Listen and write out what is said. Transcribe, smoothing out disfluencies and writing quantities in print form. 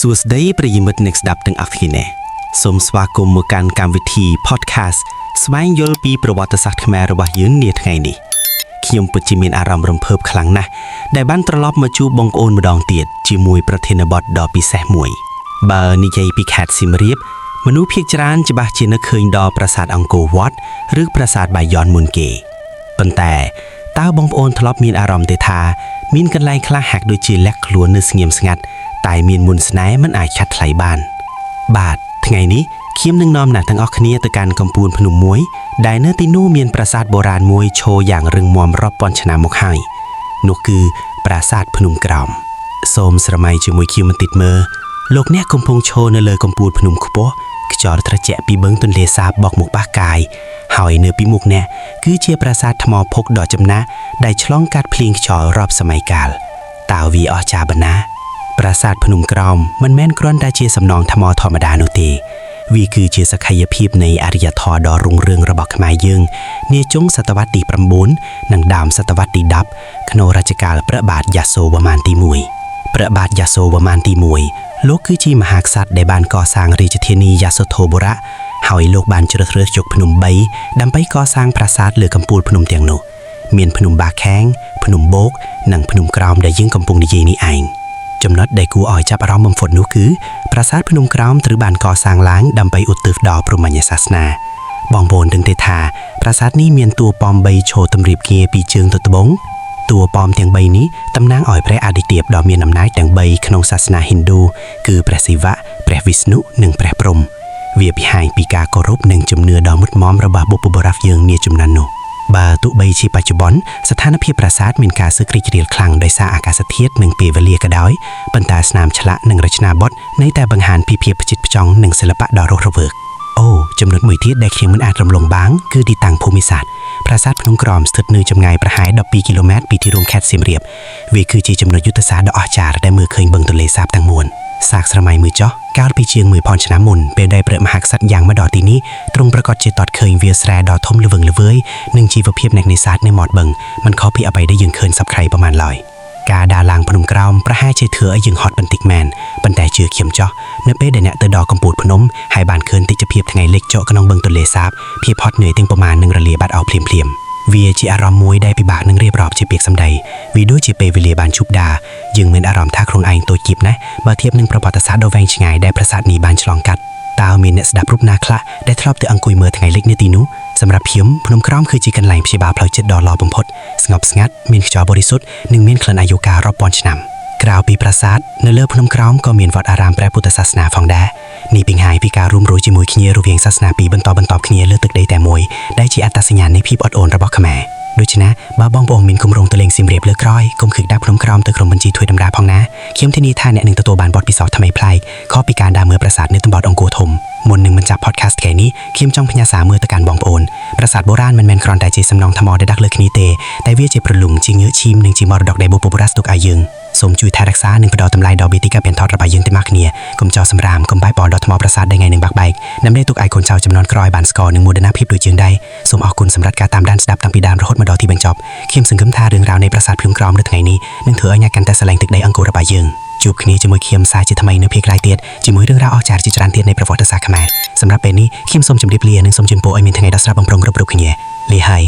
សួស្តីប្រិយមិត្តអ្នកស្ដាប់ទាំងអស់គ្នាសូមស្វាគមន៍មកកាន់កម្មវិធី Podcast ស្វែងយល់ពីប្រវត្តិសាស្ត្រខ្មែររបស់យើងនាថ្ងៃនេះខ្ញុំពិតជាមានអារម្មណ៍រំភើបខ្លាំងណាស់ដែលបានត្រឡប់មកជួបបងប្អូនម្ដងទៀតជាមួយប្រធានបទដ៏ពិសេសមួយបើនិយាយពីខេត្តសៀមរាបមនុស្សភាគច្រើនច្បាស់ជានឹកឃើញដល់ប្រាសាទអង្គរវត្តឬប្រាសាទបាយ័នមុនគេប៉ុន្តែតើបងប្អូនធ្លាប់មានអារម្មណ៍ទេថាមានកន្លែងខ្លះហាក់ដូចជាលាក់ខ្លួននៅស្ងៀមស្ងាត់តែមានមុនស្នេហ៍មិនអាចឆាត់ថ្លៃបានបាទថ្ងៃនេះខ្ញុំនឹងនាំអ្នកទាំងអស់គ្នាទៅកាន់កំពូលភ្នំមួយដែលនៅទីនោះមានប្រាសាទបុរាណមួយឈរយ៉ាងរឹងមាំរាប់ពាន់ឆ្នាំមកហើយនោះគឺប្រាសាទភ្នំក្រោមសូមស្រមៃជាមួយខ្ញុំបន្តិចមើលលោកអ្នកកំពុងឈរនៅលើកំពូលភ្នំខ្ពស់ខ្យល់ត្រជាក់ពីបឹងទន្លេសាបបក់មកប៉ះកាយហើយនៅពីមុខអ្នកគឺជាប្រាសាទថ្មភក់ដ៏ចំណាស់ដែលឆ្លងកាត់ភ្លៀងខ្យល់រាប់សម័យកាលតើវាអស្ចារ្យប៉ុណ្ណាប្រាសាទភ្នំក្រោមមិនមែនគ្រាន់តែជាសំណង់ថ្មធម្មតានោះទេវាគឺជាសក្ខីភាពនៃអរិយធម៌ដ៏រុងរឿងរបស់ខ្មែរយើងនាចុងសតវត្សទី9និងដើមសតវត្សទី10ក្នុងរជ្ជកាលព្រះបាទយសោវ្ម័នទី1ព្រះបាទយសោវ្ម័នទី1លោកគឺជាមហាក្សត្រដែលបានកសាងរាជធានីយសោធរបុរៈហើយលោកបានជ្រើសរើសជោគភ្នំ3ដើម្បីកសាងប្រាសាទលើកំពូលភ្នំទាំងនោះមានភ្នំបាខែងភ្នំបូកនិងភ្នំក្រោមដែលយើងកំពុងនិយាយនេះឯងចំណុចដែលគួរឲ្យចាប់អារម្មណ៍បំផុតនោះគឺប្រាសាទភ្នំក្រោមត្រូវបានកសាងឡើងដើម្បីឧទ្ទិសដល់ព្រហ្មញ្ញសាសនាបងប្អូនដឹងទេថាប្រាសាទនេះមានតួប៉ម3ឈរទម្រាបគ្នាពីជើងទៅត្បូងតួប៉មទាំង3នេះតំណាងឲ្យព្រះអាទិទេពដ៏មានអំណាចទាំង3ក្នុងសាសនាហិណ្ឌូគឺព្រះសិវៈព្រះវិស្ណុនិងព្រះព្រហ្មវាបង្ហាញពីការគោរពនិងជំនឿដ៏មុតមមរបស់បុព្វបុរសយើងនាជំនាន់នោះបើទោះបីជាបច្ចុប្បន្នស្ថានភាពប្រាសាទមានការស៊ើបរីករាលខ្លាំងដោយសារអាកាសធាតុនិងពេលវេលាក៏ដោយប៉ុន្តែស្នាមឆ្លាក់និងរចនាបថនៅតែបង្ហាញពីភាពផ្ចិតផ្ចង់និងសិល្បៈដ៏រស់រវើកអូចំណុចមួយទៀតដែលខ្ញុំមិនអាចរំលងបានគឺទីតាំងភូមិសាស្ត្រប្រាសាទភ្នំក្រោមស្ថិតនៅចម្ងាយប្រហែល12គីឡូម៉ែត្រពីទីរួមខេត្តសៀមរាបវាគឺជាចំណុចយុទ្ធសាស្ត្រដ៏អស្ចារ្យដែលមើលឃើញបឹងទន្លេសាបទាំងមូលសាកស្រមៃមើលចុះកាលពីជាង1000ឆ្នាំមុនពេលដែលព្រះមហាក្សត្រយ៉ាងមកដល់ទីនេះទ្រង់ប្រកាសជាតតឃើញវាលស្រែដ៏ធំល្វឹងល្វើយនិងជីវភាពអ្នកនេសាទនៅមាត់បឹងមិនខុសពីអ្វីដែលយើងឃើញសពថ្ងៃប្រហែលឡើយការដើរឡើងភ្នំក្រោមប្រហែលជាធ្វើឲ្យយើងហត់បន្តិចមែនប៉ុន្តែជឿខ្ញុំចុះនៅពេលដែលអ្នកទៅដល់កំពូលភ្នំហើយបានឃើញទិដ្ឋភាពថ្ងៃលិចចុះក្នុងបឹងទន្លេសាបភាពហត់នឿយទាំងប្រមាណនឹងរលាយបាត់អស់ភ្លាមវាជាអារម្មណ៍មួយដែលពិបាកនឹងរៀបរាប់ជាពាក្យសម្ដីវាដូចជាពេលវេលាបានជប់ដាយើងមានអារម្មណ៍ថាខ្លួនឯងតូចគៀបណាស់បើធៀបនឹងប្រវត្តិសាស្ត្រដ៏វែងឆ្ងាយដែលប្រាសាទនេះបានឆ្លងកាត់តើមានអ្នកស្ដាប់រូបណាខ្លះដែលធ្លាប់ទៅអង្គុយមើលថ្ងៃលិចនៅទីនោះសម្រាប់ខ្ញុំភ្នំក្រោមគឺជាកន្លែងព្យាបាលផ្លូវចិត្តដ៏ល្អបំផុតស្ងប់ស្ងាត់មានខ្យល់បរិសុទ្ធនិងមានក្លិនអាយុកាលរាប់ពាន់ឆ្នាំក្រៅពីប្រាសាទនៅលើភ្នំក្រោមក៏មានវត្តអារាមព្រះពុទ្ធសាសនាផងដែរនេះបង្ហាញពីការរួមរស់ជាមួយគ្នារវាងសាសនាពីរបន្តគ្នាលើទឹកដីតែមួយដែលជាអត្តសញ្ញាណនៃភាពអត់អូនរបស់ខ្មែរដូច្នេះបើបងប្អូនមានគម្រោងទៅលេងសៀមរាបលើក្រោយកុំខឹកដាក់ភ្នំក្រោមទៅក្រុមបញ្ជីធ្វើដំណើរផងណាខ្ញុំធានាថាអ្នកនឹងទទួលបានបទពិសោធន៍ថ្មីប្លែកខុសពីការដើរមើលប្រាសាទនៅតំបន់អង្គរធំមុននឹងបញ្ចប់ podcast ថ្ងៃនេះខ្ញុំចង់ផ្ញើសារមួយទៅកាន់បងប្អូនប្រាសាទបុរាណមិនមែនគ្រាន់តែជាសំណង់ថ្មដែលដាក់លើគ្នាទេតែវាជាព្រលឹងជាងើឈីមនិងជាមរតកដែលបុព្វបុរសទុកឲ្យយើងសូមជួយថែរក្សានិងផ្ដល់តម្លៃដល់វិធីការបន្ថតរបស់យើងទាំងអស់គ្នាកុំចោលសម្រាមកុំបែកបោលដល់ថ្មប្រាសាទដែលថ្ងៃនឹងបាក់បែកដើម្បីទុកឲ្យកូនចៅចំនួនក្រោយបានស្គាល់និងមោទនភាពដូចយើងដែរសូមអរគុណសម្រាប់ការតាមដានស្ដាប់តាំងពីដើមរហូតមកដល់ទីបញ្ចប់ខ្ញុំសង្ឃឹមថារឿងរ៉ាវនៃប្រាសាទភ្នំក្រោមនៅថ្ងៃនេះនឹងធ្វើឲ្យអ្នកកាន់តែស្រឡាញ់ទឹកដីអង្គររបស់យើងជួបគ្នាជាមួយខ្ញុំសាជាថ្មីនៅពេលក្រោយទៀតជាមួយរឿងរ៉ាវអស្ចារ្យជាច្រើនទៀតនៃប្រវត្តិសាស្ត្រខ្មែរសម្រាប់ពេលនេះខ្ញុំសូមជម្រាបលានិងសូមជូនពរឲ្យមានថ្ងៃដ៏ស្រស់បំព្រងគ្រប់គ្នាលាហើយ